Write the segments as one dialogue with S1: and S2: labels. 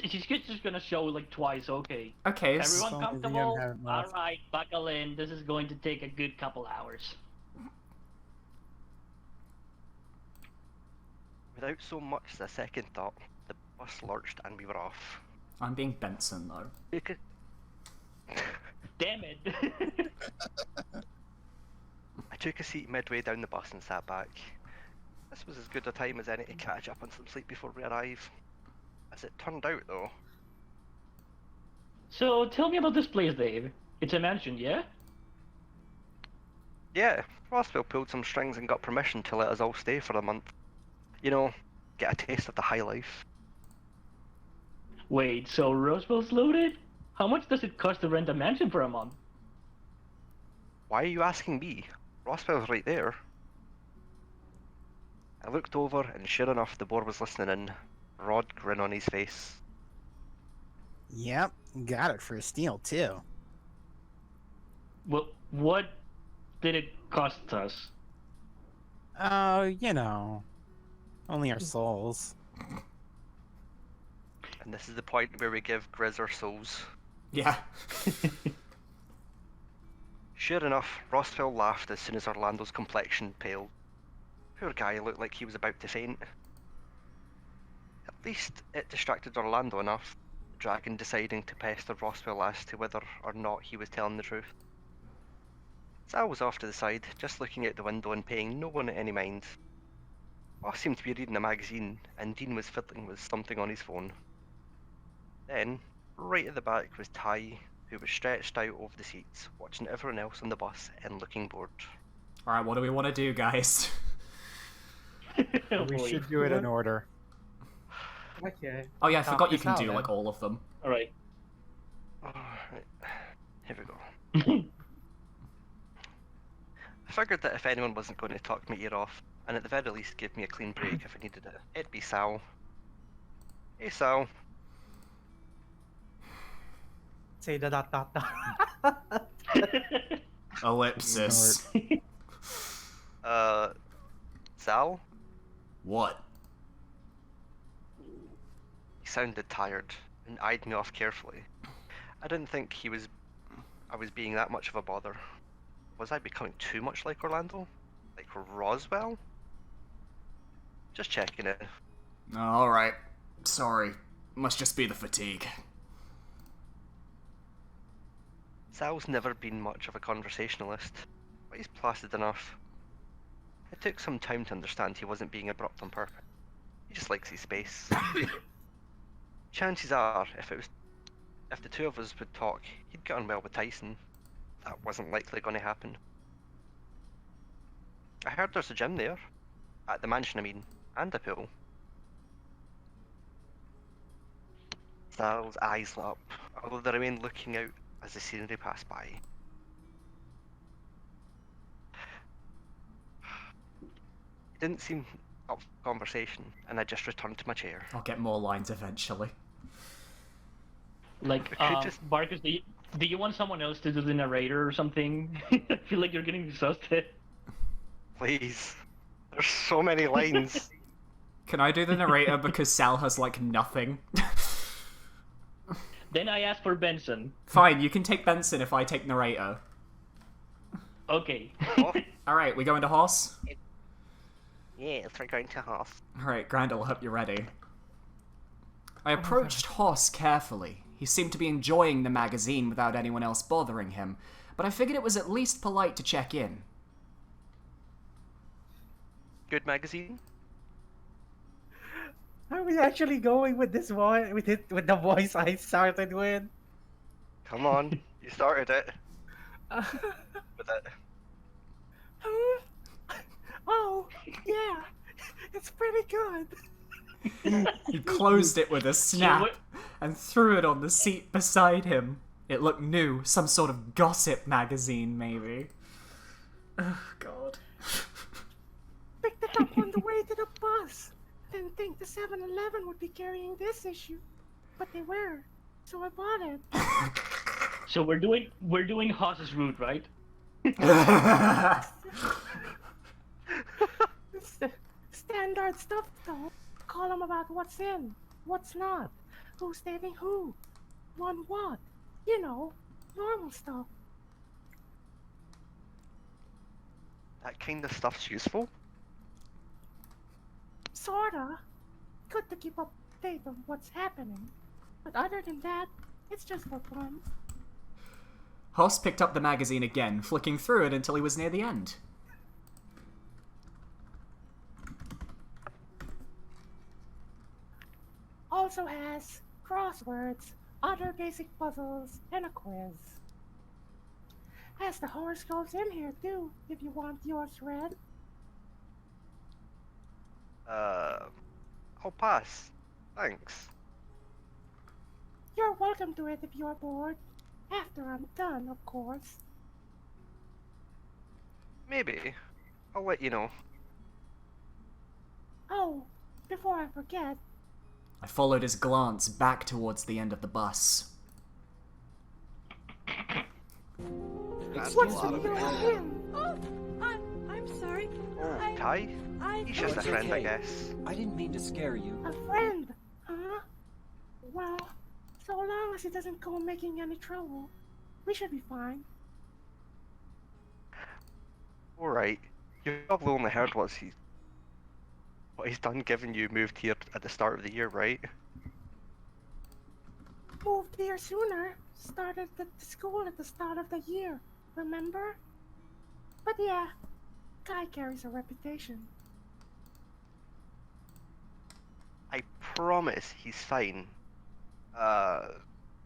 S1: She's just gonna show like twice. Okay.
S2: Okay.
S1: Everyone
S3: Only the
S1: comfortable?
S3: have it left.
S1: Alright, buckle in. This is going to take a good couple hours.
S4: Without so much as a second thought, the bus lurched and we were off.
S2: I'm being Benson though.
S4: You could...
S1: Damn it.
S4: I took a seat midway down the bus and sat back. This was as good a time as any to catch up on some sleep before we arrive. As it turned out though...
S1: So, tell me about this place, Dave. It's a mansion, yeah?
S4: Yeah, Roswell pulled some strings and got permission to let us all stay for a month. You know, get a taste of the high life.
S1: Wait, so Roswell's loaded? How much does it cost to rent a mansion for a month?
S4: Why are you asking me? Roswell's right there. I looked over and sure enough the boar was listening in, broad grin on his face.
S3: Yep, got it for a steal too.
S1: Well, what did it cost us?
S3: Oh, you know, only our souls.
S4: And this is the point where we give Grizz our souls.
S2: Yeah.
S4: Sure enough, Roswell laughed as soon as Orlando's complexion paled. Poor guy looked like he was about to faint. At least it distracted Orlando enough, the dragon deciding to pester Roswell as to whether or not he was telling the truth. Sal was off to the side, just looking out the window and paying no one any mind. Ross seemed to be reading a magazine, and Dean was fiddling with something on his phone. Then, right at the back was Ty, who was stretched out over the seats, watching everyone else on the bus and looking bored.
S2: Alright, what do we want to do, guys?
S3: We should do it in order.
S5: Okay.
S2: Oh yeah, I
S3: Talk
S2: forgot you
S3: this
S2: can
S3: out,
S2: do
S3: then.
S2: like all of them.
S1: Alright.
S4: Alright, here we go. I figured that if anyone wasn't going to talk my ear off, and at the very least give me a clean break if I needed it, it'd be Sal. Hey Sal.
S5: Say the dot dot dot.
S2: Ellipsis.
S4: Sal?
S2: What?
S4: He sounded tired and eyed me off carefully. I didn't think I was being that much of a bother. Was I becoming too much like Orlando? Like Roswell? Just checking it.
S2: Alright. Sorry. Must just be the fatigue.
S4: Sal's never been much of a conversationalist, but he's placid enough. It took some time to understand he wasn't being abrupt on purpose. He just likes his space. Chances are, if the two of us would talk, he'd get on well with Tyson. That wasn't likely going to happen. I heard there's a gym there. At the mansion, I mean. And a pool. Sal's eyes lit up, although they remained looking out as the scenery passed by. It didn't seem up for conversation, and I just returned to my chair.
S2: I'll get more lines eventually.
S1: Like,
S4: I could just-
S1: Marcus, do you want someone else to do the narrator or something? I feel like you're getting exhausted.
S4: Please. There's so many lines.
S2: Can I do the narrator because Sal has like nothing?
S1: Then I ask for Benson.
S2: Fine, you can take Benson if I take narrator.
S1: Okay.
S4: Oh,
S2: Alright, we go into horse?
S4: yes, we're going to half.
S2: Alright, Grandel, I hope you're ready. I approached Hoss carefully. He seemed to be enjoying the magazine without anyone else bothering him, but I figured it was at least polite to check in.
S4: Good magazine?
S5: Are we actually going with this one with the voice I started with?
S4: Come on, you started it. With it.
S5: Oh, yeah, it's pretty good.
S2: He closed it with a snap and threw it on the seat beside him. It looked new, some sort of gossip magazine, maybe. Oh, God.
S5: Picked it up on the way to the bus. Didn't think the 7-Eleven would be carrying this issue, but they were, so I bought it.
S1: So we're doing Haas's route, right?
S5: It's the standard stuff, though. Call them about what's in. what's not, who's dating who, won what, you know, normal stuff.
S4: That kind of stuff's useful.
S5: Sorta. Good to keep up to date on what's happening. But other than that, it's just for fun.
S2: Hoss picked up the magazine again, flicking through it until he was near the end.
S5: Also has crosswords, other basic puzzles, and a quiz. Has the horoscopes in here too, if you want yours read.
S4: I'll pass. Thanks.
S5: You're welcome to it if you're bored. After I'm done, of course.
S4: Maybe. I'll let you know.
S5: Oh, before I forget,
S2: I followed his glance back towards the end of the bus.
S4: That's
S5: what's
S4: a
S5: the
S4: lot of
S5: deal with him?
S6: Oh, I'm sorry.
S4: Oh, Ty? He's just a
S6: it's
S4: friend, I
S6: okay.
S4: guess.
S6: I didn't mean to scare you.
S5: A friend, huh? Well, so long as he doesn't go making any trouble, we should be fine.
S4: Alright. You've probably only heard what he's done given you moved here at the start of the year, right?
S5: Moved here sooner. Started the school at the start of the year, remember? But yeah, guy carries a reputation.
S4: I promise he's fine.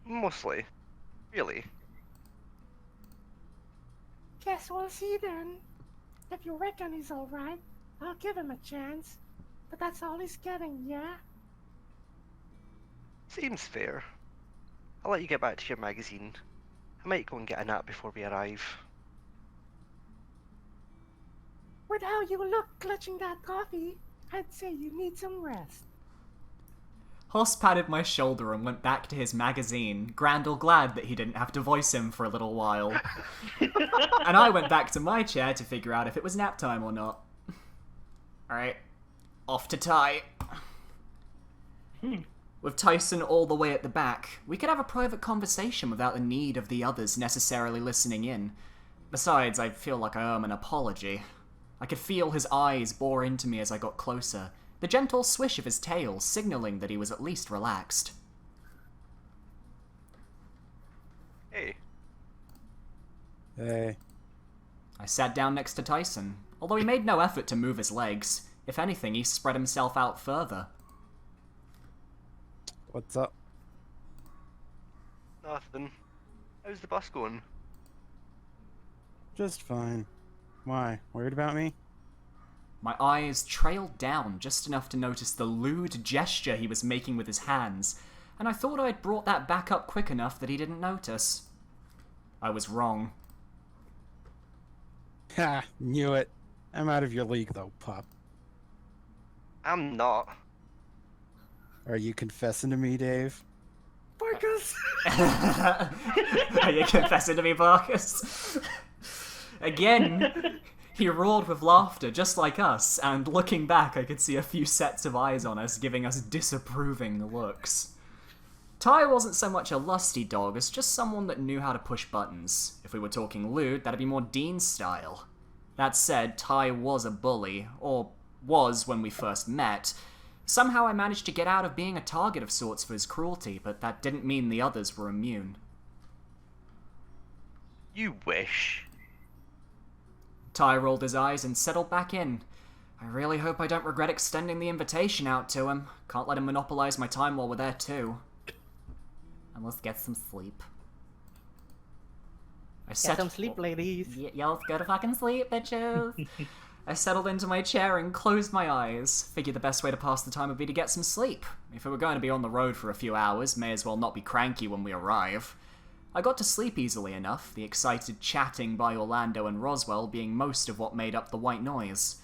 S4: Mostly. Really.
S5: Guess we'll see then. If you reckon he's alright, I'll give him a chance. But that's all he's getting, yeah?
S4: Seems fair. I'll let you get back to your magazine. I might go and get a nap before we arrive.
S5: With how you look clutching that coffee, I'd say you need some rest.
S2: Hoss patted my shoulder and went back to his magazine, Grandel glad that he didn't have to voice him for a little while. And I went back to my chair to figure out if it was nap time or not. Alright, off to Ty. With Tyson all the way at the back, we could have a private conversation without the need of the others necessarily listening in. Besides, I feel like I owe him an apology. I could feel his eyes bore into me as I got closer, the gentle swish of his tail signaling that he was at least relaxed.
S4: Hey.
S3: Hey.
S2: I sat down next to Tyson, although he made no effort to move his legs. If anything, he spread himself out further.
S3: What's up?
S4: Nothing. How's the bus going?
S3: Just fine. Why? Worried about me?
S2: My eyes trailed down just enough to notice the lewd gesture he was making with his hands, and I thought I'd brought that back up quick enough that he didn't notice. I was wrong.
S3: Ha! Knew it. I'm out of your league though, pup.
S4: I'm not.
S3: Are you confessing to me, Dave?
S5: Marcus!
S2: Are you confessing to me, Marcus? Again, he roared with laughter, just like us, and looking back, I could see a few sets of eyes on us, giving us disapproving looks. Ty wasn't so much a lusty dog as just someone that knew how to push buttons. If we were talking lewd, that'd be more Dean style. That said, Ty was a bully, or was when we first met. Somehow I managed to get out of being a target of sorts for his cruelty, but that didn't mean the others were immune.
S4: You wish.
S2: Ty rolled his eyes and settled back in. I really hope I don't regret extending the invitation out to him. Can't let him monopolize my time while we're there too. And let's get some sleep.
S7: Get some sleep, ladies.
S2: Y'all let's go to fucking sleep, bitches. I settled into my chair and closed my eyes. Figured the best way to pass the time would be to get some sleep. If we were going to be on the road for a few hours, may as well not be cranky when we arrive. I got to sleep easily enough, the excited chatting by Orlando and Roswell being most of what made up the white noise.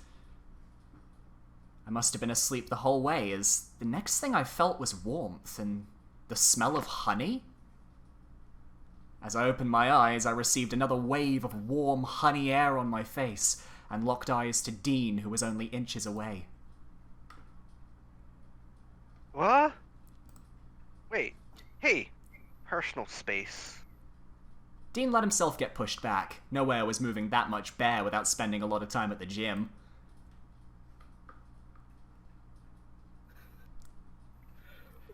S2: I must have been asleep the whole way, as the next thing I felt was warmth and the smell of honey. As I opened my eyes, I received another wave of warm honey air on my face, and locked eyes to Dean, who was only inches away.
S4: What? personal space.
S2: Dean let himself get pushed back. Nowhere was moving that much bear without spending a lot of time at the gym.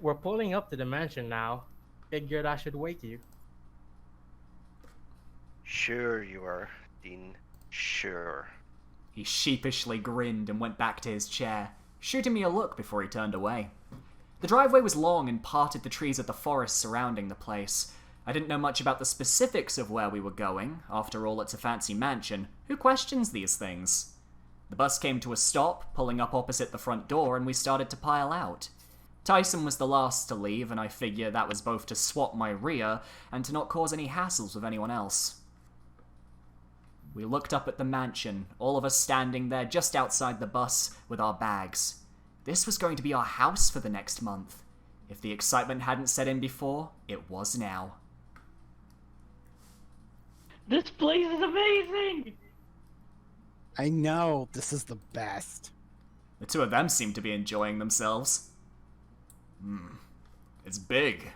S7: We're pulling up to the mansion now. Figured I should wake you.
S4: Sure you are, Dean. Sure.
S2: He sheepishly grinned and went back to his chair, shooting me a look before he turned away. The driveway was long and parted the trees of the forest surrounding the place. I didn't know much about the specifics of where we were going. After all, it's a fancy mansion. Who questions these things? The bus came to a stop, pulling up opposite the front door, and we started to pile out. Tyson was the last to leave, and I figure that was both to swap my rear and to not cause any hassles with anyone else. We looked up at the mansion, all of us standing there just outside the bus with our bags. This was going to be our house for the next month. If the excitement hadn't set in before, it was now.
S1: This place is amazing!
S3: I know, this is the best.
S2: The two of them seem to be enjoying themselves. It's big.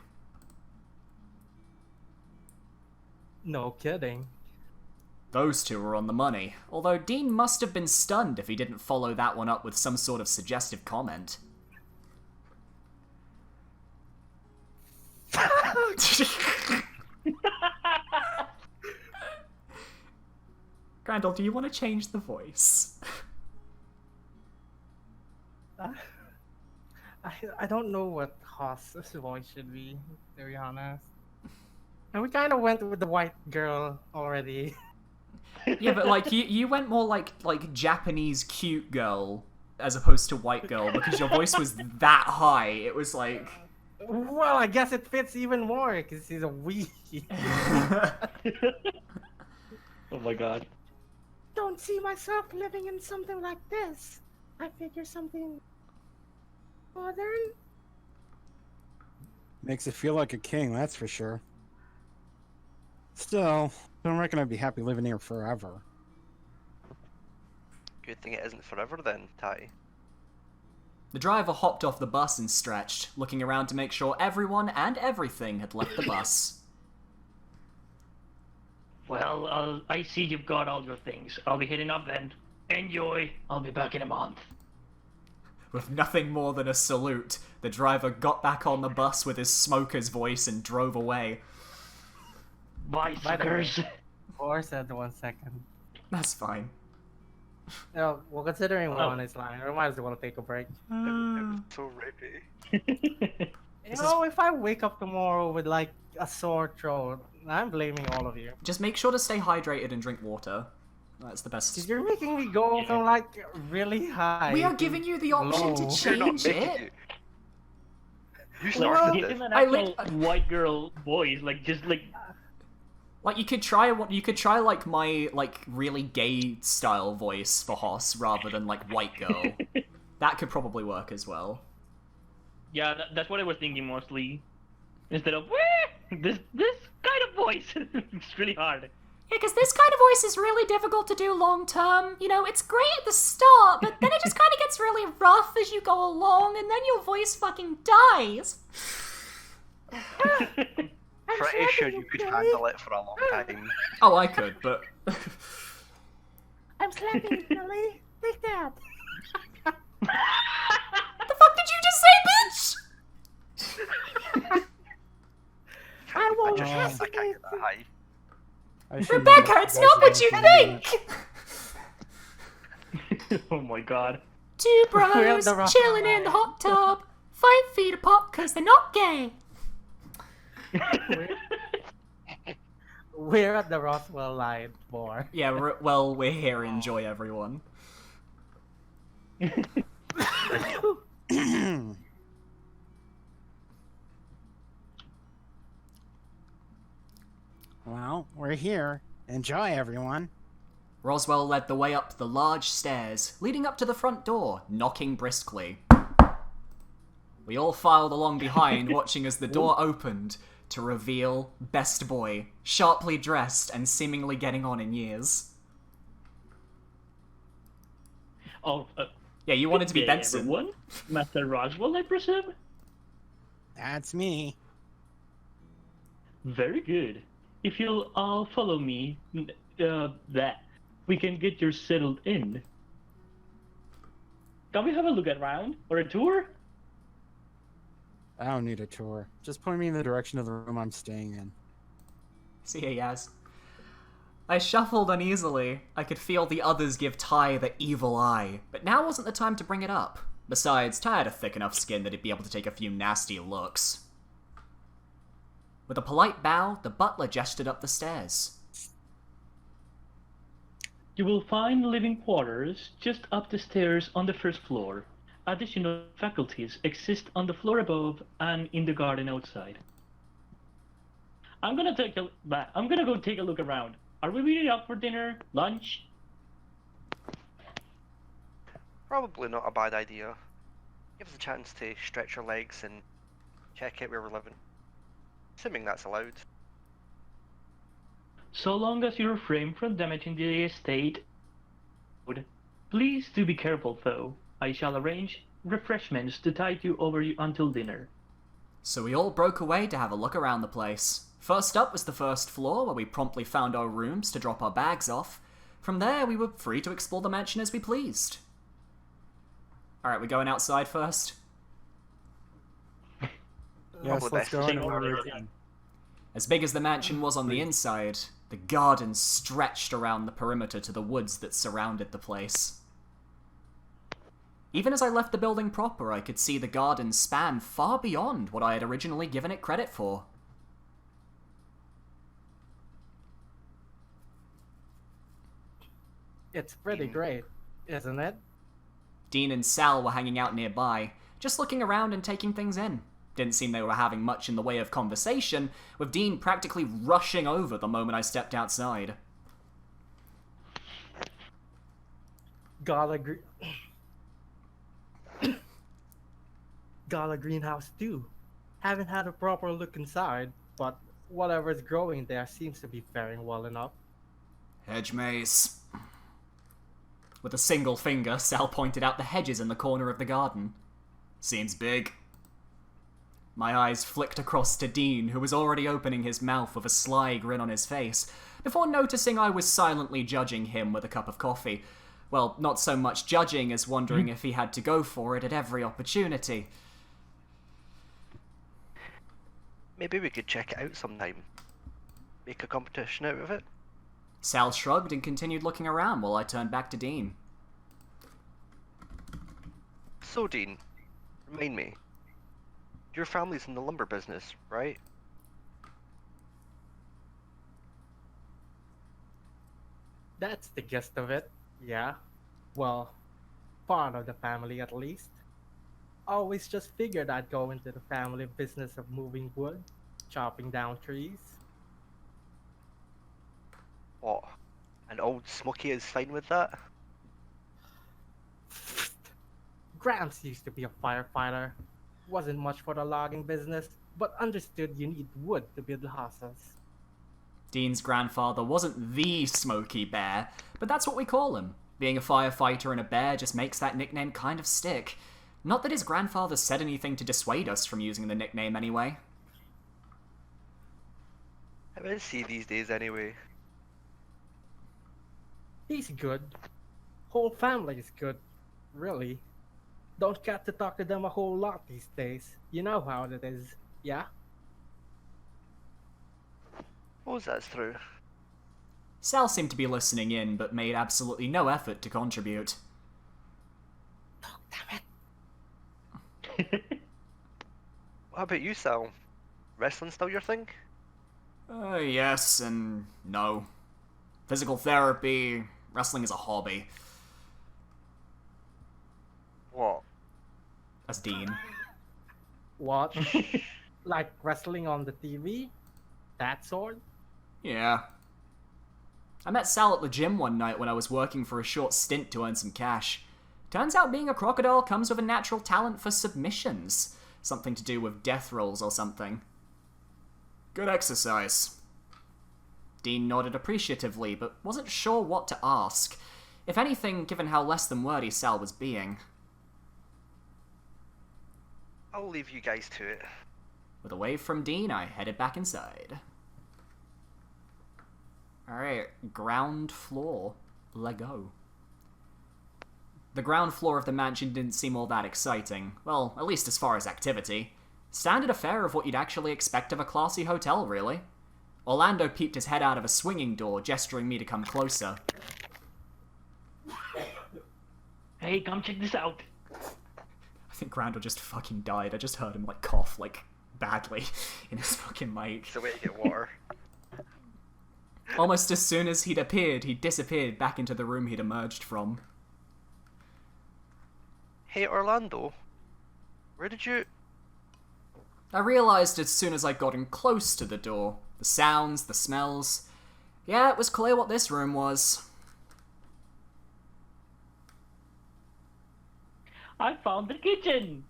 S7: No kidding.
S2: Those two were on the money, although Dean must have been stunned if he didn't follow that one up with some sort of suggestive comment. Grandel, do you want to change the voice?
S7: I don't know what Haas's voice should be, to be honest. And we kind of went with the white girl already.
S2: Yeah, but like you went more like Japanese cute girl as opposed to white girl because your voice was that high. It was like.
S7: Well, I guess it fits even more because he's a wee.
S1: Oh my god.
S5: Don't see myself living in something like this. I figure something modern.
S3: Makes it feel like a king, that's for sure. Still, don't reckon I'd be happy living here forever.
S4: Good thing it isn't forever then, Ty.
S2: The driver hopped off the bus and stretched, looking around to make sure everyone and everything had left the bus.
S1: Well, I see you've got all your things. I'll be heading up then. Enjoy. I'll be back in a month.
S2: With nothing more than a salute, the driver got back on the bus with his smoker's voice and drove away.
S1: Bye, suckers.
S7: Or said 1 second.
S2: That's fine.
S7: Well, considering we're on his line, we might as well take a break.
S4: It was so rapey.
S7: You know, if I wake up tomorrow with like a sore throat, I'm blaming all of you.
S2: Just make sure to stay hydrated and drink water. That's the best.
S7: You're making me go from like really high.
S2: We are giving you the option to
S7: low.
S4: You're not
S2: change
S4: making
S2: it.
S4: you. You
S1: Well,
S4: started
S1: give
S4: this.
S1: him an
S2: I
S1: actual
S2: lit-
S1: white girl voice, like just like.
S2: Like you could try like my like really gay style voice for Hoss rather than like white girl. That could probably work as well.
S1: Yeah, that's what I was thinking mostly. Instead of this kind of voice. It's really hard.
S2: Yeah, because this kind of voice is really difficult to do long term. You know, it's great at the start, but then it just kind of gets really rough as you go along, and then your voice fucking dies.
S4: Pretty sure you could handle it for a long time.
S2: Oh, I could, but
S5: I'm slapping Billy. Take that.
S2: what the fuck did you just say, bitch?
S5: I
S4: I
S5: won't
S4: just realized I can't
S5: hesitate.
S4: get that high.
S3: I shouldn't
S2: Rebecca,
S3: have
S2: it's not what you think.
S1: Oh my god.
S2: Two
S7: We're at
S2: bros
S7: the rock
S2: chilling in the hot tub, 5 feet apart because they're not gay.
S7: We're at the Roswell line bar.
S2: Yeah, we're here. Enjoy, everyone.
S3: Well, we're here. Enjoy, everyone.
S2: Roswell led the way up the large stairs, leading up to the front door, knocking briskly. We all filed along behind, watching as the door opened to reveal Best Boy, sharply dressed and seemingly getting on in years.
S1: Oh,
S2: Yeah, you wanted to be
S1: good day,
S2: Benson.
S1: everyone. Master Roswell, I presume?
S3: That's me.
S1: Very good. If you'll all follow me, we can get you settled in. Can we have a look around or a tour?
S3: I don't need a tour. Just point me in the direction of the room I'm staying in.
S2: See ya, Yaz. I shuffled uneasily. I could feel the others give Ty the evil eye, but now wasn't the time to bring it up. Besides, Ty had a thick enough skin that he'd be able to take a few nasty looks. With a polite bow, the butler gestured up the stairs.
S1: You will find living quarters just up the stairs on the first floor. Additional faculties exist on the floor above and in the garden outside. I'm gonna go take a look around. Are we meeting up for dinner? Lunch?
S4: Probably not a bad idea. Give us a chance to stretch our legs and check out where we're living. Assuming that's allowed.
S1: So long as you refrain from damaging the estate. Please do be careful though. I shall arrange refreshments to tide you over until dinner.
S2: So we all broke away to have a look around the place. First up was the first floor, where we promptly found our rooms to drop our bags off. From there, we were free to explore the mansion as we pleased. Alright, we're going outside first?
S3: Yes,
S4: Probably
S3: let's
S4: best
S3: go
S4: to
S3: in
S4: take
S3: order.
S4: order.
S2: As big as the mansion was on the inside, the garden stretched around the perimeter to the woods that surrounded the place. Even as I left the building proper, I could see the garden span far beyond what I had originally given it credit for.
S7: It's pretty great, isn't it?
S2: Dean and Sal were hanging out nearby, just looking around and taking things in. Didn't seem they were having much in the way of conversation, with Dean practically rushing over the moment I stepped outside.
S7: Gala greenhouse too. Haven't had a proper look inside, but whatever's growing there seems to be faring well enough.
S2: Hedge maze. With a single finger, Sal pointed out the hedges in the corner of the garden. Seems big. My eyes flicked across to Dean, who was already opening his mouth with a sly grin on his face, before noticing I was silently judging him with a cup of coffee. Well, not so much judging as wondering if he had to go for it at every opportunity.
S4: Maybe we could check it out sometime. Make a competition out of it.
S2: Sal shrugged and continued looking around while I turned back to Dean.
S4: So, Dean, remind me. Your family's in the lumber business, right?
S7: That's the gist of it, yeah. Well, part of the family at least. Always just figured I'd go into the family business of moving wood, chopping down trees.
S4: What? And old Smokey is fine with that?
S7: Gramps used to be a firefighter. Wasn't much for the logging business, but understood you need wood to build houses.
S2: Dean's grandfather wasn't the Smokey Bear, but that's what we call him. Being a firefighter and a bear just makes that nickname kind of stick. Not that his grandfather said anything to dissuade us from using the nickname anyway.
S4: How is he these days anyway?
S7: He's good. Whole family is good, really. Don't get to talk to them a whole lot these days. You know how it is, yeah?
S4: Suppose that's true.
S2: Sal seemed to be listening in, but made absolutely no effort to contribute.
S7: Oh, damn it.
S4: What about you, Sal? Wrestling still your thing?
S2: Yes and no. Physical therapy, wrestling is a hobby.
S4: What?
S2: As Dean.
S7: Watch? Like wrestling on the TV? That sort?
S2: Yeah. I met Sal at the gym one night when I was working for a short stint to earn some cash. Turns out being a crocodile comes with a natural talent for submissions. Something to do with death rolls or something. Good exercise. Dean nodded appreciatively, but wasn't sure what to ask. If anything, given how less than wordy Sal was being.
S4: I'll leave you guys to it.
S2: With a wave from Dean, I headed back inside. Alright, ground floor. Lego. The ground floor of the mansion didn't seem all that exciting. Well, at least as far as activity. Standard affair of what you'd actually expect of a classy hotel, really. Orlando peeped his head out of a swinging door, gesturing me to come closer.
S1: Hey, come check this out.
S2: I think Grandel just fucking died. I just heard him, like, cough, like, badly in his fucking mic.
S4: It's the way to get water.
S2: Almost as soon as he'd appeared, he disappeared back into the room he'd emerged from.
S4: Hey, Orlando. Where did you...
S2: I realised as soon as I'd gotten close to the door. The sounds, the smells. Yeah, it was clear what this room was.
S1: I found the kitchen!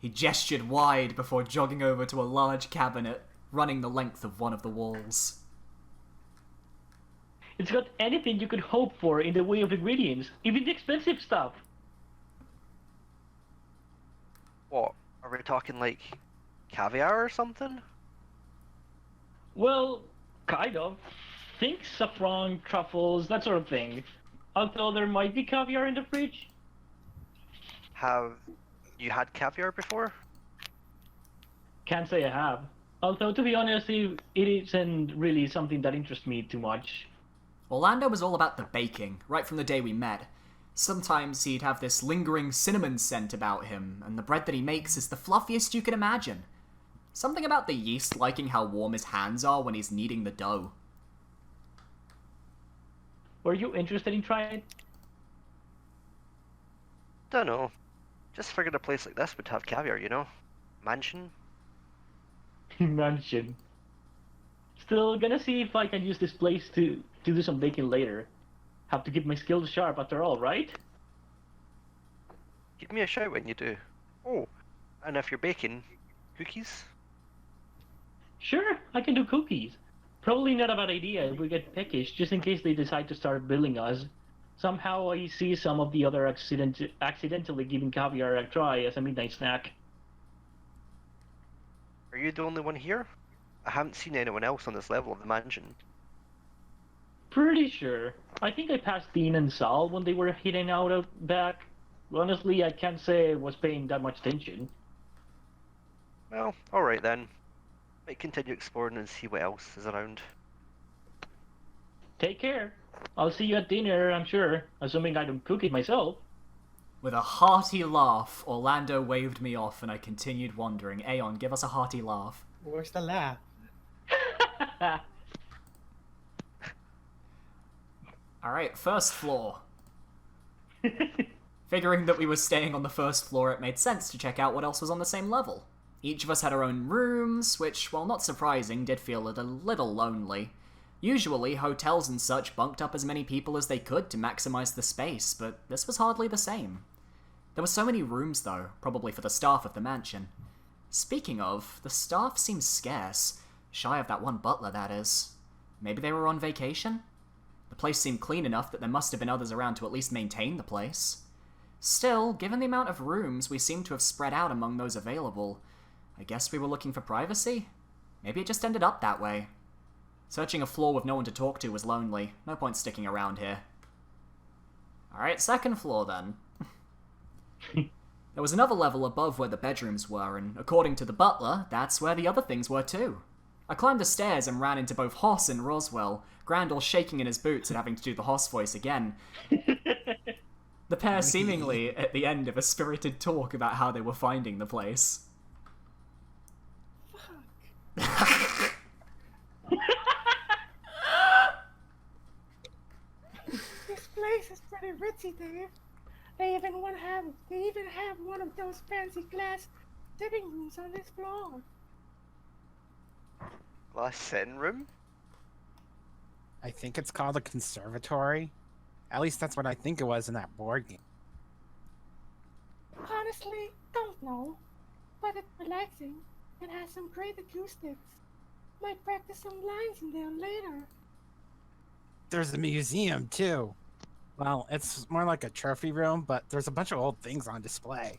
S2: He gestured wide before jogging over to a large cabinet, running the length of one of the walls.
S1: It's got anything you could hope for in the way of ingredients, even the expensive stuff.
S4: What? Are we talking, like, caviar or something?
S1: Well, kind of. Think saffron, truffles, that sort of thing. Although there might be caviar in the fridge.
S4: Have you had caviar before?
S1: Can't say I have. Although, to be honest, it isn't really something that interests me too much.
S2: Orlando was all about the baking, right from the day we met. Sometimes he'd have this lingering cinnamon scent about him, and the bread that he makes is the fluffiest you can imagine. Something about the yeast liking how warm his hands are when he's kneading the dough.
S1: Were you interested in trying it?
S4: Dunno. Just figured a place like this would have caviar, you know? Mansion?
S1: Mansion. Still gonna see if I can use this place to do some baking later. Have to keep my skills sharp after all, right?
S4: Give me a shout when you do. Oh, and if you're baking, cookies?
S1: Sure, I can do cookies. Probably not a bad idea if we get peckish, just in case they decide to start billing us. Somehow I see some of the other accidentally giving caviar a try as a midnight snack.
S4: Are you the only one here? I haven't seen anyone else on this level of the mansion.
S1: Pretty sure. I think I passed Dean and Sal when they were hiding out back. Honestly, I can't say I was paying that much attention.
S4: Well, alright then. Might continue exploring and see what else is around.
S1: Take care. I'll see you at dinner, I'm sure, assuming I don't cook it myself.
S2: With a hearty laugh, Orlando waved me off and I continued wandering. Aeon, give us a hearty laugh.
S7: Where's the laugh?
S2: Alright, first floor. Figuring that we were staying on the first floor, it made sense to check out what else was on the same level. Each of us had our own rooms, which, while not surprising, did feel a little lonely. Usually, hotels and such bunked up as many people as they could to maximize the space, but this was hardly the same. There were so many rooms, though, probably for the staff of the mansion. Speaking of, the staff seems scarce. Shy of that one butler, that is. Maybe they were on vacation? The place seemed clean enough that there must have been others around to at least maintain the place. Still, given the amount of rooms we seemed to have spread out among those available, I guess we were looking for privacy? Maybe it just ended up that way. Searching a floor with no one to talk to was lonely. No point sticking around here. Alright, second floor then. There was another level above where the bedrooms were, and according to the butler, that's where the other things were too. I climbed the stairs and ran into both Hoss and Roswell, Grandel shaking in his boots and having to do the Hoss voice again. The pair seemingly at the end of a spirited talk about how they were finding the place.
S5: Fuck. This place is pretty ritzy, Dave. They even have one of those fancy glass sitting rooms on this floor.
S4: Glass sitting room?
S3: I think it's called a conservatory. At least that's what I think it was in that board game.
S5: Honestly, don't know. But it's relaxing and has some great acoustics. Might practice some lines in there later.
S3: There's a museum, too. Well, it's more like a trophy room, but there's a bunch of old things on display.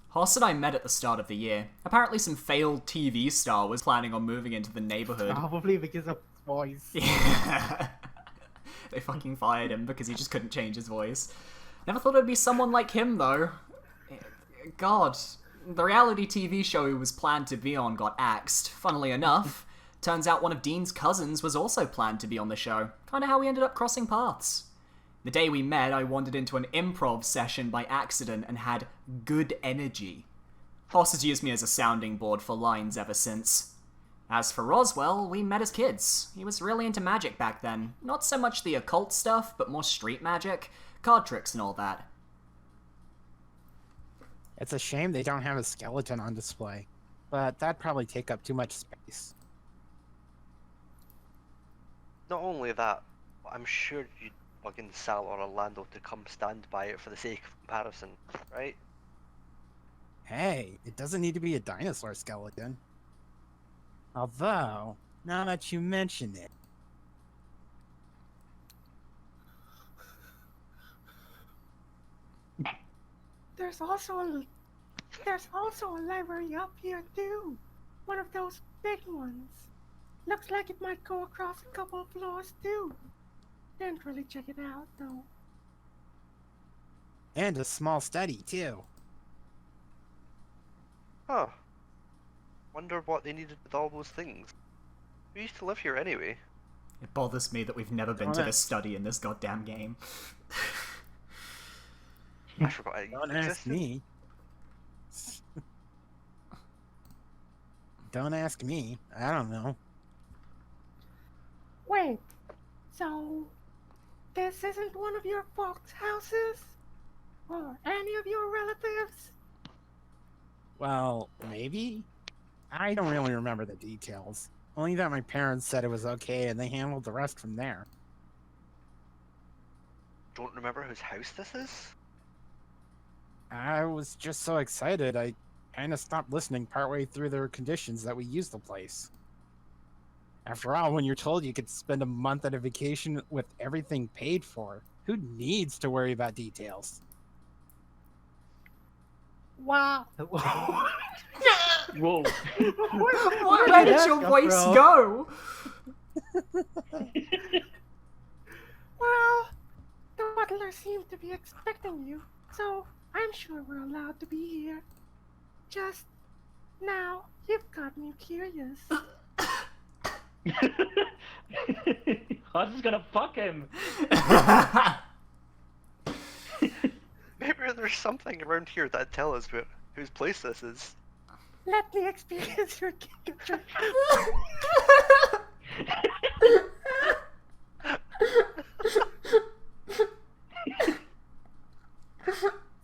S2: Hoss and I met at the start of the year. Apparently some failed TV star was planning on moving into the neighborhood.
S7: Probably because of
S3: voice.
S2: Yeah. They fucking fired him because he just couldn't change his voice. Never thought it'd be someone like him, though. God, the reality TV show he was planned to be on got axed. Funnily enough, turns out one of Dean's cousins was also planned to be on the show. Kinda how we ended up crossing paths. The day we met, I wandered into an improv session by accident and had good energy. Hoss has used me as a sounding board for lines ever since. As for Roswell, we met as kids. He was really into magic back then. Not so much the occult stuff, but more street magic, card tricks and all that.
S3: It's a shame they don't have a skeleton on display, but that'd probably take up too much space.
S4: Not only that, but I'm sure you'd plug in Sal or Orlando to come stand by it for the sake of comparison, right?
S3: Hey, it doesn't need to be a dinosaur skeleton. Although, now that you mention it,
S5: There's also a library up here too. One of those big ones. Looks like it might go across a couple of floors too. Didn't really check it out though.
S3: and a small study too.
S4: Huh. Wonder what they needed with all those things. We used to live here anyway.
S2: It bothers me that we've never been to this study in this goddamn game.
S4: I forgot it
S3: Don't
S4: existed.
S3: ask me. Don't ask me. I don't know.
S5: Wait, so this isn't one of your folks' houses? Or any of your relatives?
S3: Well, maybe? I don't really remember the details. Only that my parents said it was okay and they handled the rest from there.
S4: Don't remember whose house this is?
S3: I was just so excited, I kind of stopped listening partway through the conditions that we used the place. After all, when you're told you could spend a month at a vacation with everything paid for, who needs to worry about details?
S5: Wow.
S1: Whoa.
S2: Where did your voice go?
S5: Well, the butler seems to be expecting you, so I'm sure we're allowed to be here. Just now, you've got me curious.
S1: How's this gonna fuck him?
S4: Maybe there's something around here that'd tell us whose place this is.
S5: Let me experience your kingdom.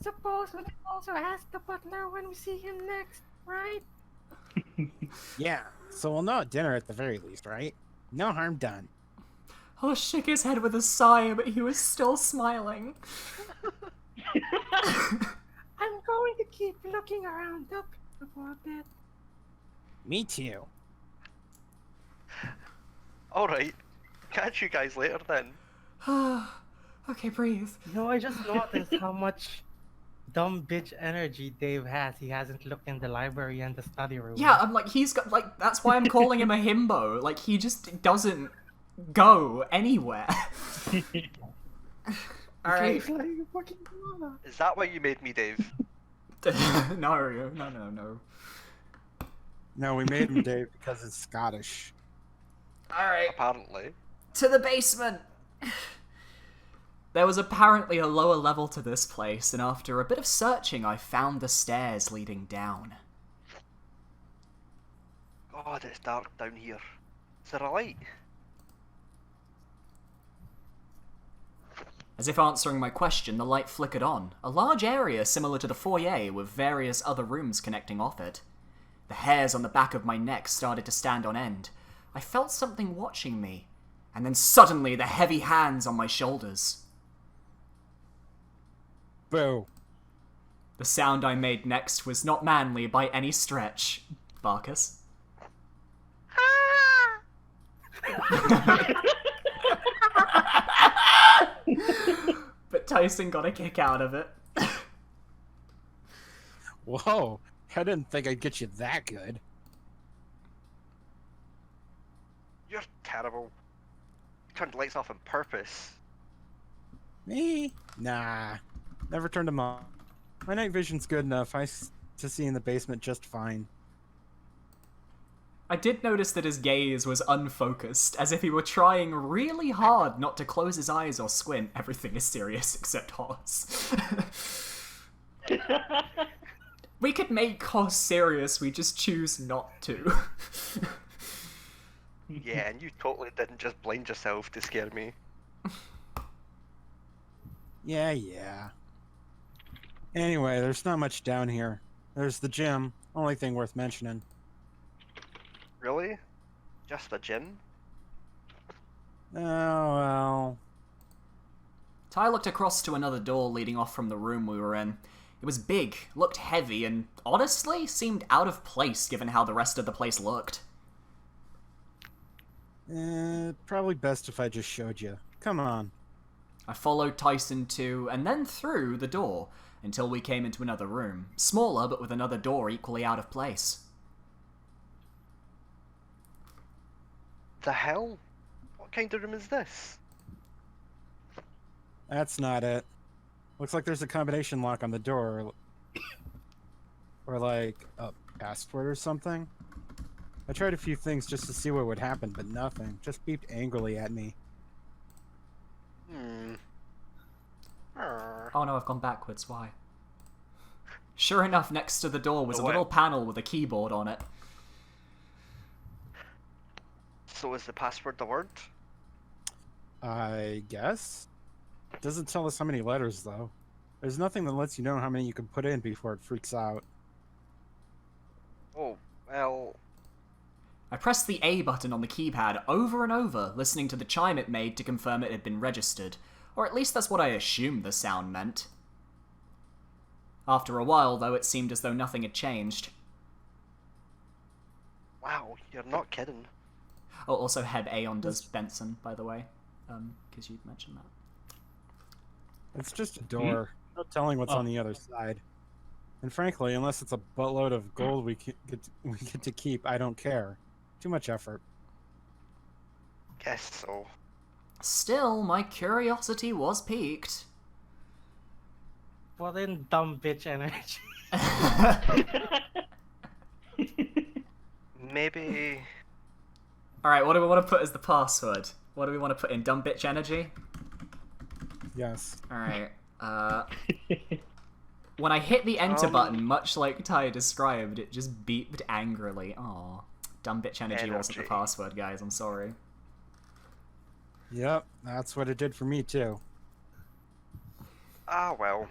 S5: Suppose we can also ask the butler when we see him next, right?
S3: Yeah, so we'll know at dinner at the very least, right? No harm done.
S2: Oh, shook his head with a sigh, but he was still smiling.
S5: I'm going to keep looking around up for a bit.
S3: Me too.
S4: Alright. Catch you guys later then.
S2: Okay, breathe.
S7: You know, I just noticed how much dumb bitch energy Dave has. He hasn't looked in the library and the study room.
S2: Yeah, I'm like, he's got, like, that's why I'm calling him a himbo. Like, he just doesn't go anywhere. Alright.
S5: He's like a fucking drama.
S4: Is that why you made me, Dave?
S2: No.
S3: No, we made him Dave because it's Scottish.
S2: Alright.
S4: Apparently.
S2: To the basement! There was apparently a lower level to this place, and after a bit of searching, I found the stairs leading down.
S4: God, it's dark down here. Is there a light?
S2: As if answering my question, the light flickered on. A large area similar to the foyer with various other rooms connecting off it. The hairs on the back of my neck started to stand on end. I felt something watching me, and then suddenly the heavy hands on my shoulders.
S3: Boo.
S2: The sound I made next was not manly by any stretch. Barkus. But Tyson got a kick out of it.
S3: Whoa, I didn't think I'd get you that good.
S4: You're terrible. You turned the lights off on purpose.
S3: Me? Nah. Never turned them on. My night vision's good enough. To see in the basement just fine.
S2: I did notice that his gaze was unfocused, as if he were trying really hard not to close his eyes or squint. Everything is serious except Hoss. We could make Hoss serious, we just choose not to.
S4: Yeah, and you totally didn't just blind yourself to scare me.
S3: Yeah. Anyway, there's not much down here. There's the gym, only thing worth mentioning.
S4: Really? Just the gym?
S3: Oh, well...
S2: Ty looked across to another door leading off from the room we were in. It was big, looked heavy, and honestly seemed out of place given how the rest of the place looked.
S3: Probably best if I just showed you. Come on.
S2: I followed Tyson to, and then through, the door, until we came into another room. Smaller, but with another door equally out of place.
S4: The hell? What kind of room is this?
S3: That's not it. Looks like there's a combination lock on the door. Or like a password or something. I tried a few things just to see what would happen, but nothing. Just beeped angrily at me.
S2: Oh no, I've gone backwards, why? Sure enough, next to the door was a
S4: what?
S2: little panel with a keyboard on it.
S4: So is the password the word?
S3: I guess? It doesn't tell us how many letters, though. There's nothing that lets you know how many you can put in before it freaks out.
S4: Oh, well...
S2: I pressed the A button on the keypad over and over, listening to the chime it made to confirm it had been registered. Or at least that's what I assumed the sound meant. After a while, though, it seemed as though nothing had changed.
S4: Wow, you're not kidding.
S2: Oh, also Heb Aeon does Benson, by the way, because you mentioned that.
S3: It's just a door. No telling what's on the other side. And frankly, unless it's a buttload of gold we get to keep, I don't care. Too much effort.
S4: Guess so.
S2: Still, my curiosity was piqued.
S7: What in dumb bitch energy?
S4: Maybe...
S2: Alright, what do we want to put as the password? What do we want to put in? Dumb bitch energy?
S3: Yes.
S2: Alright, when I hit the enter button, much like Ty described, it just beeped angrily. Aw. Dumb bitch energy wasn't the password, guys, I'm sorry.
S3: Yep, that's what it did for me, too.
S4: Ah, well.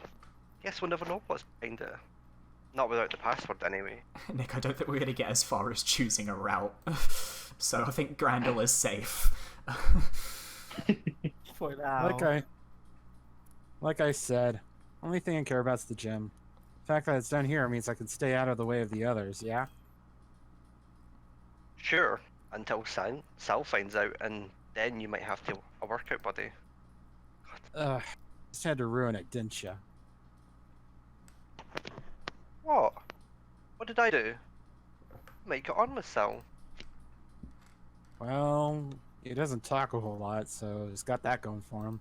S4: Guess we'll never know what's behind it. Not without the password, anyway.
S2: Nick, I don't think we're going to get as far as choosing a route. So I think Grandel is safe.
S7: For now.
S3: Like I said, only thing I care about is the gym. The fact that it's down here means I can stay out of the way of the others, yeah?
S4: Sure, until Sal finds out, and then you might have to a workout buddy.
S3: Just had to ruin it, didn't ya?
S4: What? What did I do? Might get on with Sal.
S3: Well, he doesn't talk a whole lot, so he's got that going for him.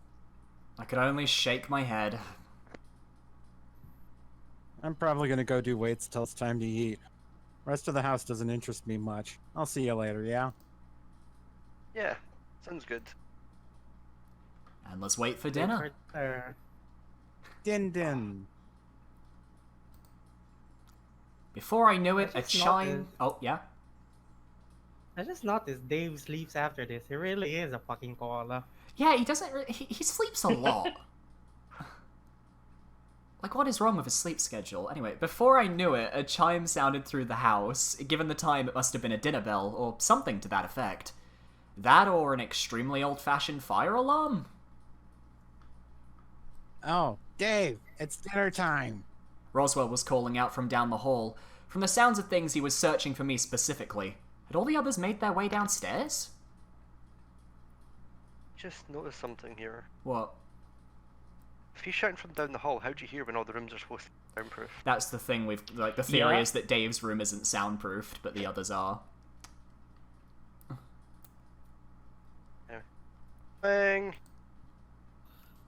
S2: I could only shake my head.
S3: I'm probably gonna go do weights till it's time to eat. Rest of the house doesn't interest me much. I'll see you later, yeah?
S4: Yeah, sounds good.
S2: And let's wait for dinner.
S3: Din.
S2: Before I knew it, a chime...
S7: noticed-
S2: Oh, yeah?
S7: I just noticed Dave sleeps after this. He really is a fucking koala.
S2: Yeah, he doesn't... He sleeps a lot. Like, what is wrong with his sleep schedule? Anyway, before I knew it, a chime sounded through the house. Given the time, it must have been a dinner bell, or something to that effect. That or an extremely old-fashioned fire alarm?
S3: Oh, Dave, it's dinner time.
S2: Roswell was calling out from down the hall. From the sounds of things, he was searching for me specifically. Had all the others made their way downstairs?
S4: Just noticed something here.
S2: What?
S4: If he's shouting from down the hall, how do you hear when all the rooms are supposed to be soundproof?
S2: That's the thing with, like, the theory is that Dave's room isn't soundproofed, but the others are.
S4: Bang.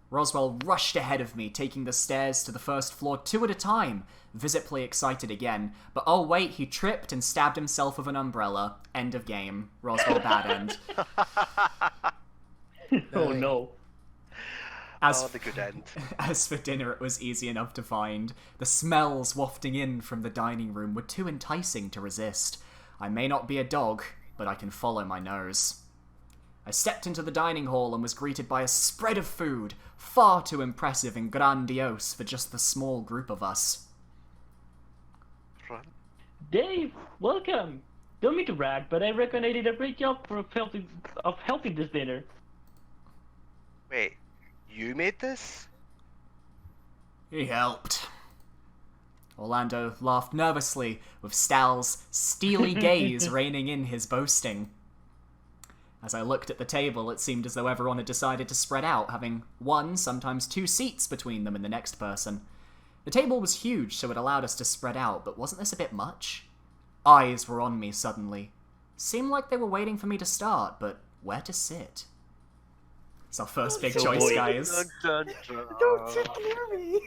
S2: Roswell rushed ahead of me, taking the stairs to the first floor 2 at a time, visibly excited again. But oh wait, he tripped and stabbed himself with an umbrella. End of game. Roswell bad end.
S1: Oh no.
S4: The good end.
S2: As for dinner, it was easy enough to find. The smells wafting in from the dining room were too enticing to resist. I may not be a dog, but I can follow my nose. I stepped into the dining hall and was greeted by a spread of food, far too impressive and grandiose for just the small group of us.
S1: Dave, welcome. Don't mean to brag, but I reckon I did a great job of helping this dinner.
S4: Wait, you made this?
S2: He helped. Orlando laughed nervously, with Stal's steely gaze reining in his boasting. As I looked at the table, it seemed as though everyone had decided to spread out, having 1, sometimes 2 seats between them and the next person. The table was huge, so it allowed us to spread out, but wasn't this a bit much? Eyes were on me suddenly. Seemed like they were waiting for me to start, but where to sit? It's our first big choice, guys.
S5: Don't sit near me.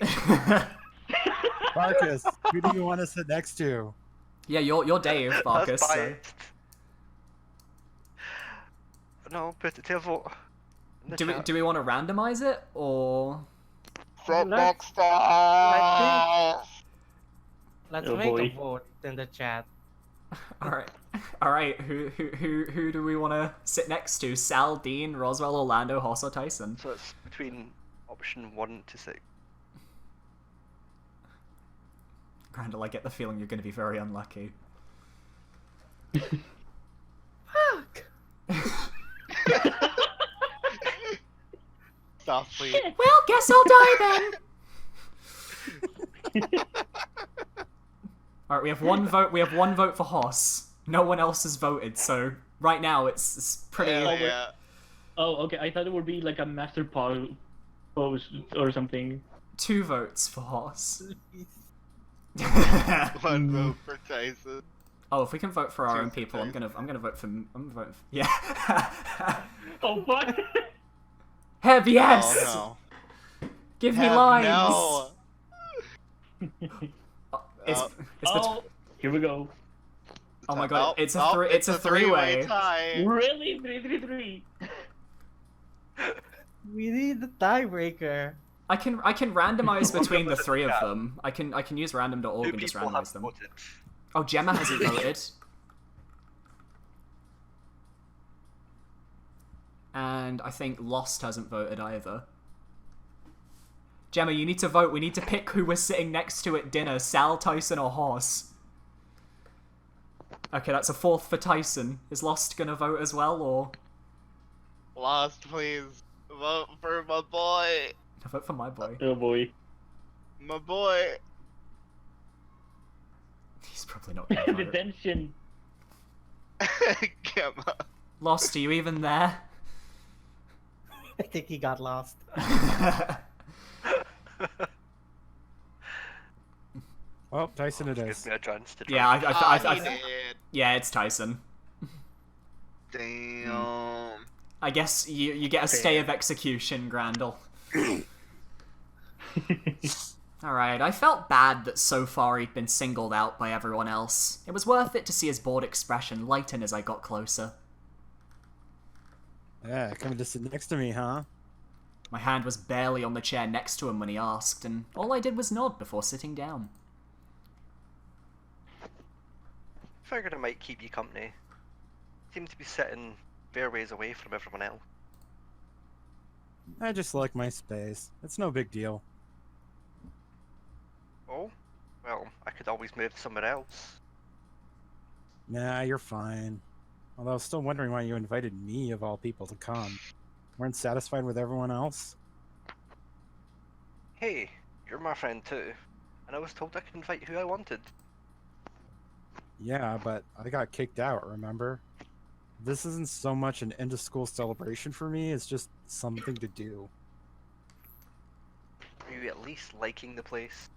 S3: Marcus, who do you want to sit next to?
S2: Yeah, you're Dave, Marcus.
S4: That's
S2: So.
S4: biased. No, put it to a vote. in the chat.
S2: Do we want to randomize it, or...
S5: Sit
S7: Let's-
S5: next to us.
S7: Let's
S1: Oh,
S7: make
S1: boy.
S7: a vote in the chat.
S2: Alright, who do we want to sit next to? Sal, Dean, Roswell, Orlando, Hoss, or Tyson?
S4: So it's between option 1 to 6.
S2: Grandel, I get the feeling you're going to be very unlucky.
S5: Fuck.
S8: Stop, please.
S2: Well, guess I'll die then! Alright, we have one vote. We have one vote for Hoss. No one else has voted, so right now it's pretty...
S8: Hell yeah.
S1: Oh, okay. I thought it would be like a master pose or something.
S2: 2 votes for Hoss.
S8: One vote for Tyson.
S2: Oh, if we can vote for our
S8: Two
S2: own
S8: for
S2: people, I'm
S8: Tyson.
S2: gonna vote for... Yeah.
S1: Oh, what?
S2: Heb, yes!
S8: Oh
S2: Give
S8: no.
S2: me
S8: Heb,
S2: lines!
S8: no.
S2: It's,
S8: Oh.
S2: it's
S1: Oh, here we go.
S2: Oh my god, it's a
S8: Oh,
S2: it's a three-way.
S8: tie.
S1: Really? 3-3-3.
S7: We need the tiebreaker.
S2: I can randomize between the
S4: voted
S2: 3 of
S4: yeah.
S2: them. I can use random.org
S4: 2
S2: and just
S4: people have
S2: randomize them.
S4: voted.
S2: Oh, Gemma hasn't voted. And I think Lost hasn't voted either. Gemma, you need to vote. We need to pick who we're sitting next to at dinner, Sal, Tyson, or Hoss. Okay, that's a 4th for Tyson. Is Lost gonna vote as well, or...?
S8: Lost, please. Vote for my boy.
S2: Vote for my boy.
S1: Oh boy.
S8: My boy.
S2: He's probably not gonna
S1: The
S2: vote.
S1: tension.
S8: Gemma.
S2: Lost, are you even there?
S7: I think he got lost.
S3: Well, Tyson it
S4: Gives
S3: is.
S4: me a chance to try.
S2: Yeah,
S8: He did.
S2: yeah, it's Tyson.
S8: Damn.
S2: I guess you get a stay of execution, Grandel. Alright, I felt bad that so far he'd been singled out by everyone else. It was worth it to see his bored expression lighten as I got closer.
S3: Yeah, coming to sit next to me, huh?
S2: My hand was barely on the chair next to him when he asked, and all I did was nod before sitting down.
S4: Figured I might keep you company. Seem to be sitting fair ways away from everyone else.
S3: I just like my space. It's no big deal.
S4: Oh, well, I could always move somewhere else.
S3: Nah, you're fine. Although I was still wondering why you invited me, of all people, to come. Weren't satisfied with everyone else?
S4: Hey, you're my friend too, and I was told I could invite who I wanted.
S3: Yeah, but I got kicked out, remember? This isn't so much an end-of-school celebration for me, it's just something to do.
S4: Are you at least liking the place?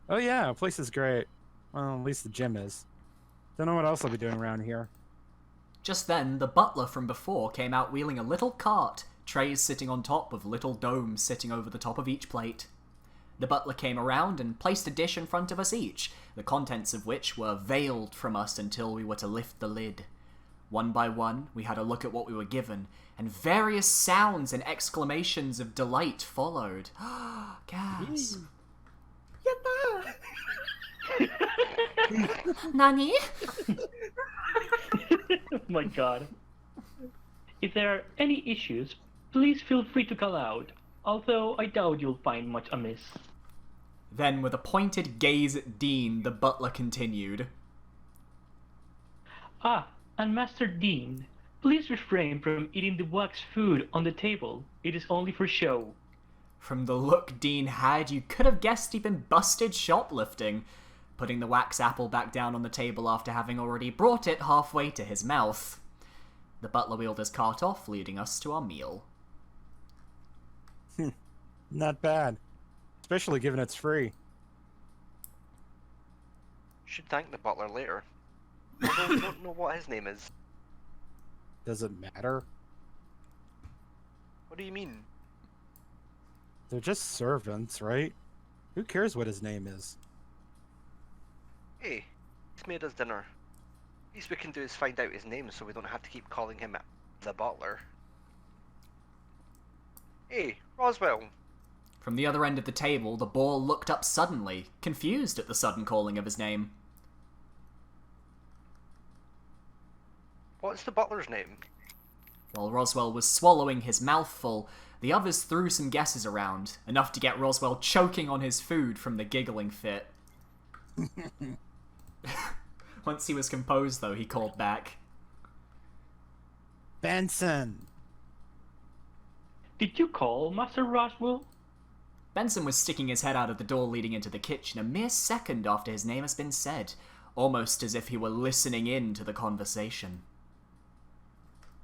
S3: Oh yeah, the place is great. Well, at least the gym is. Don't know what else I'll be doing around here.
S2: Just then, the butler from before came out wheeling a little cart, trays sitting on top with little domes sitting over the top of each plate. The butler came around and placed a dish in front of us each, the contents of which were veiled from us until we were to lift the lid. One by one, we had a look at what we were given, and various sounds and exclamations of delight followed. Gas.
S5: Yatta!
S2: Nani?
S1: Oh my god. If there are any issues, please feel free to call out, although I doubt you'll find much amiss.
S2: Then, with a pointed gaze at Dean, the butler continued.
S1: Ah, and Master Dean, please refrain from eating the wax food on the table. It is only for show.
S2: From the look Dean had, you could have guessed he'd been busted shoplifting, putting the wax apple back down on the table after having already brought it halfway to his mouth. The butler wheeled his cart off, leading us to our meal.
S3: Not bad. Especially given it's free.
S4: Should thank the butler later. I don't know what his name is.
S3: Does it matter?
S4: What do you mean?
S3: They're just servants, right? Who cares what his name is?
S4: Hey, he's made us dinner. Least we can do is find out his name so we don't have to keep calling him the butler. Hey, Roswell.
S2: From the other end of the table, the boar looked up suddenly, confused at the sudden calling of his name.
S4: What's the butler's name?
S2: While Roswell was swallowing his mouthful, the others threw some guesses around, enough to get Roswell choking on his food from the giggling fit. Once he was composed, though, he called back.
S3: Benson!
S1: Did you call, Master Roswell?
S2: Benson was sticking his head out of the door leading into the kitchen a mere second after his name has been said, almost as if he were listening in to the conversation.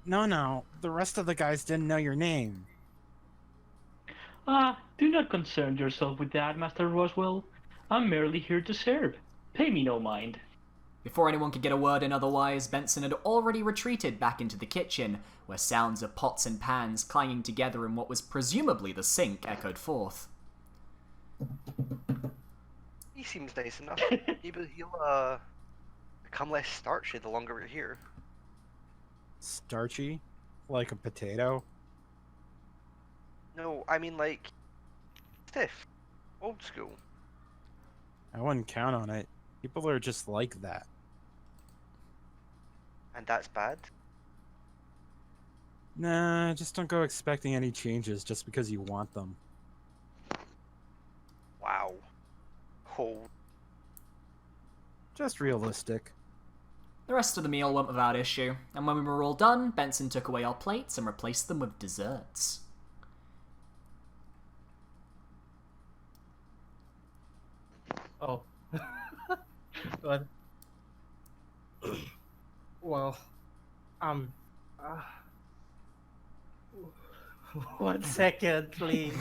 S3: No, the rest of the guys didn't know your name.
S1: Ah, do not concern yourself with that, Master Roswell. I'm merely here to serve. Pay me no mind.
S2: Before anyone could get a word in otherwise, Benson had already retreated back into the kitchen, where sounds of pots and pans clanging together in what was presumably the sink echoed forth.
S4: He seems nice enough. Maybe he'll become less starchy the longer we're here.
S3: Starchy? Like a potato?
S4: No, I mean like stiff. Old school.
S3: I wouldn't count on it. People are just like that.
S4: And that's bad?
S3: Nah, just don't go expecting any changes just because you want them.
S4: Wow. Cold.
S3: Just realistic.
S2: The rest of the meal went without issue, and when we were all done, Benson took away our plates and replaced them with desserts.
S7: Oh. But, well, 1 second, please.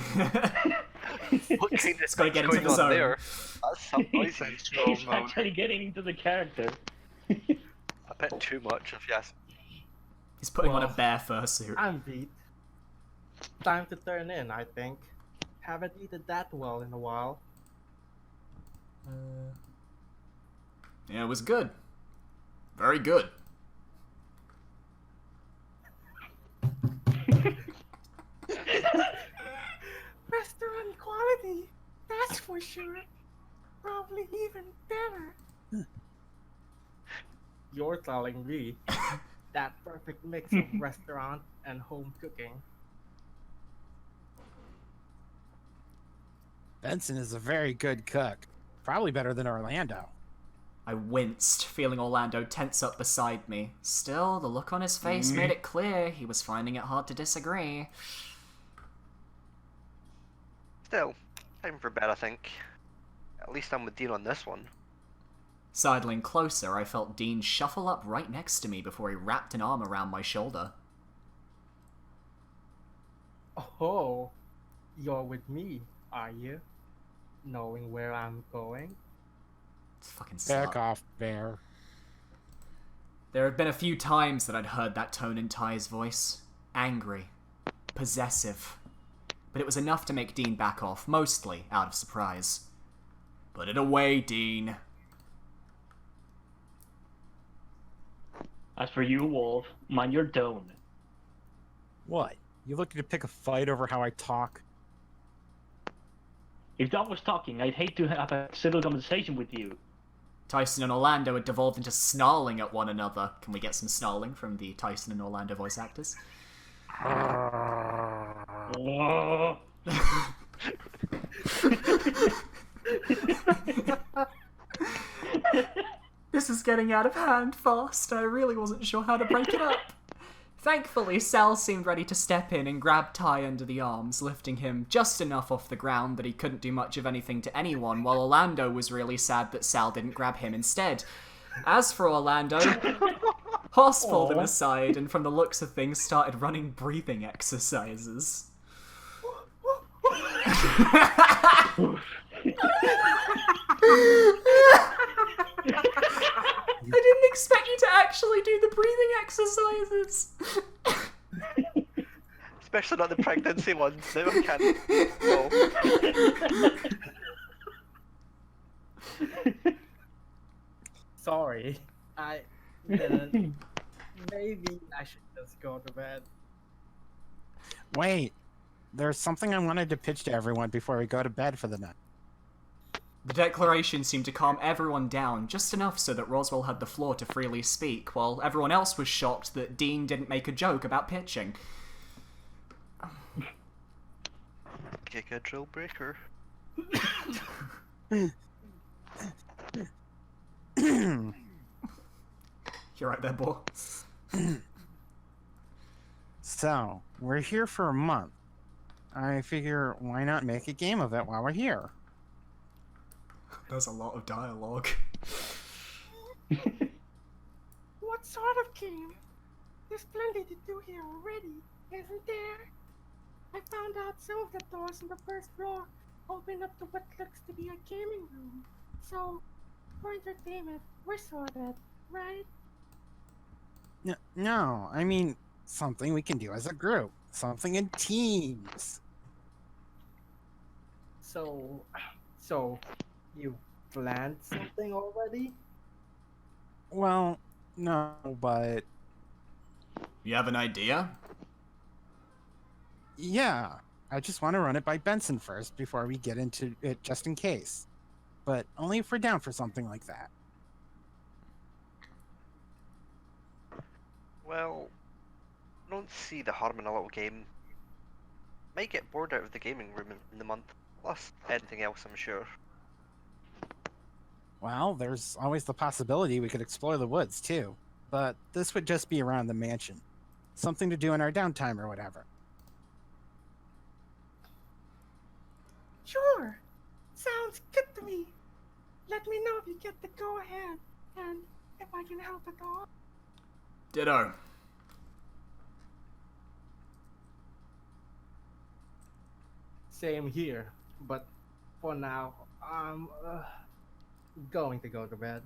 S4: What kind of
S2: It's gotta get
S4: thing's
S2: into the
S4: going on
S2: zone.
S4: there? That's some noise.
S1: He's actually getting into the character.
S4: A bit too much, if you ask.
S2: He's putting on a
S7: Well,
S2: bear fursuit.
S7: I'm beat. Time to turn in, I think. Haven't eaten that well in a while.
S2: Yeah, it was good. Very good.
S5: Restaurant quality, that's for sure. Probably even better.
S7: You're telling me that perfect mix of restaurant and home cooking.
S3: Benson is a very good cook. Probably better than Orlando.
S2: I winced, feeling Orlando tense up beside me. Still, the look on his face made it clear he was finding it hard to disagree.
S4: Still, time for bed, I think. At least I'm with Dean on this one.
S2: Sidling closer, I felt Dean shuffle up right next to me before he wrapped an arm around my shoulder.
S7: Oh, you're with me, are you? Knowing where I'm going?
S2: Fucking
S3: Back
S2: slut.
S3: off, bear.
S2: There have been a few times that I'd heard that tone in Ty's voice. Angry. Possessive. But it was enough to make Dean back off, mostly out of surprise. Put it away, Dean.
S1: As for you, Wolf, mind your tone.
S3: What? You looking to pick a fight over how I talk?
S1: If that was talking, I'd hate to have a civil conversation with you.
S2: Tyson and Orlando had devolved into snarling at one another. Can we get some snarling from the Tyson and Orlando voice actors? This is getting out of hand fast. I really wasn't sure how to break it up. Thankfully, Sal seemed ready to step in and grab Ty under the arms, lifting him just enough off the ground that he couldn't do much of anything to anyone, while Orlando was really sad that Sal didn't grab him instead. As for Orlando, Hoss pulled him aside and from the looks of things started running breathing exercises. I didn't expect you to actually do the breathing exercises.
S4: Especially not the pregnancy ones. No, I can't. No.
S7: Sorry, I didn't. Maybe I should just go to bed.
S3: Wait, there's something I wanted to pitch to everyone before we go to bed for the night.
S2: The declaration seemed to calm everyone down just enough so that Roswell had the floor to freely speak, while everyone else was shocked that Dean didn't make a joke about pitching.
S4: Kick a drill breaker.
S2: You're right there, boy.
S3: So, we're here for a month. I figure, why not make a game of it while we're here?
S2: There's a lot of dialogue.
S5: What sort of game? There's plenty to do here already, isn't there? I found out some of the doors on the first floor open up to what looks to be a gaming room. So, for entertainment, we're sorted, right?
S3: No, I mean, something we can do as a group. Something in teams.
S7: So, you planned something already?
S3: Well, no, but
S2: You have an idea?
S3: yeah. I just want to run it by Benson first before we get into it just in case. But only if we're down for something like that.
S4: Well, I don't see the harm in a little game. Might get bored out of the gaming room in the month. Plus anything else, I'm sure.
S3: Well, there's always the possibility we could explore the woods, too. But this would just be around the mansion. Something to do in our downtime or whatever.
S5: Sure. Sounds good to me. Let me know if you get the go-ahead, and if I can help at all.
S2: Ditto.
S7: Same here, but for now, I'm going to go to bed.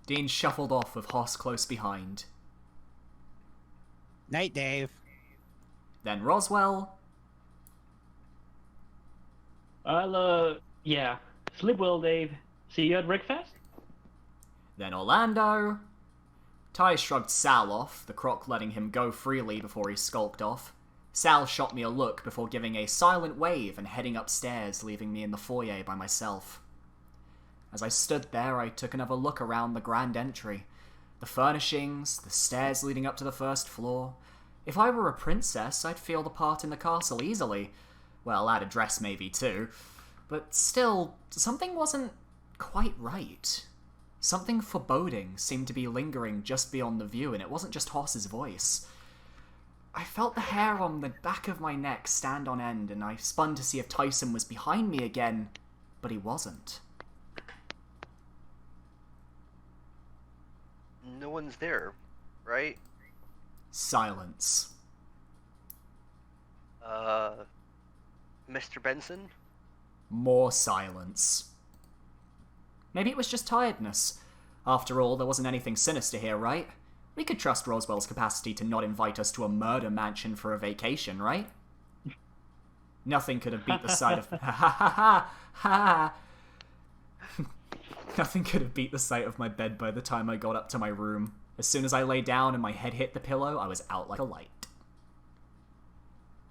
S2: Dean shuffled off with Hoss close behind.
S3: Night, Dave.
S2: Then Roswell.
S1: Yeah. Sleep well, Dave. See you at breakfast?
S2: Then Orlando. Ty shrugged Sal off, the croc letting him go freely before he skulked off. Sal shot me a look before giving a silent wave and heading upstairs, leaving me in the foyer by myself. As I stood there, I took another look around the grand entry. The furnishings, the stairs leading up to the first floor. If I were a princess, I'd feel the part in the castle easily. Well, add a dress maybe too. But still, something wasn't quite right. Something foreboding seemed to be lingering just beyond the view, and it wasn't just Hoss's voice. I felt the hair on the back of my neck stand on end, and I spun to see if Tyson was behind me again, but he wasn't.
S4: No one's there, right?
S2: Silence.
S4: Mr. Benson?
S2: More silence. Maybe it was just tiredness. After all, there wasn't anything sinister here, right? We could trust Roswell's capacity to not invite us to a murder mansion for a vacation, right? Nothing could have beat the sight of... Ha ha ha ha ha! Nothing could have beat the sight of my bed by the time I got up to my room. As soon as I lay down and my head hit the pillow, I was out like a light.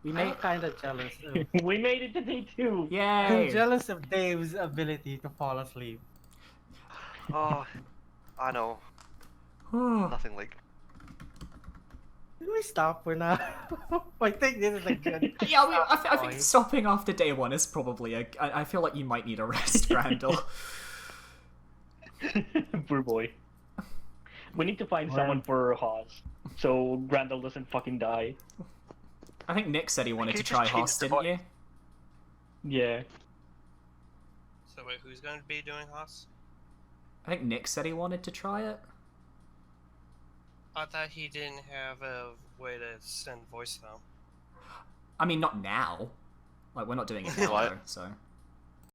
S7: I'm kind of jealous.
S1: We made it today too.
S2: Yay!
S7: I'm jealous of Dave's ability to fall asleep.
S4: Oh, I know. Nothing like.
S7: Can we stop for now? I think this is a good.
S2: Yeah, I think stopping after day one is probably a... I feel like you might need a rest, Randall.
S1: Poor boy. We need to find someone for Haas, so Randall doesn't fucking die.
S2: I think Nick said he wanted to
S4: just
S2: try
S4: change
S2: Haas,
S4: the
S2: didn't you?
S1: Yeah.
S9: So wait, who's going to be doing Haas?
S2: I think Nick said he wanted to try it.
S9: I thought he didn't have a way to send voice though.
S2: I mean, not now. Like, we're not doing it now,
S8: What?
S2: though, so...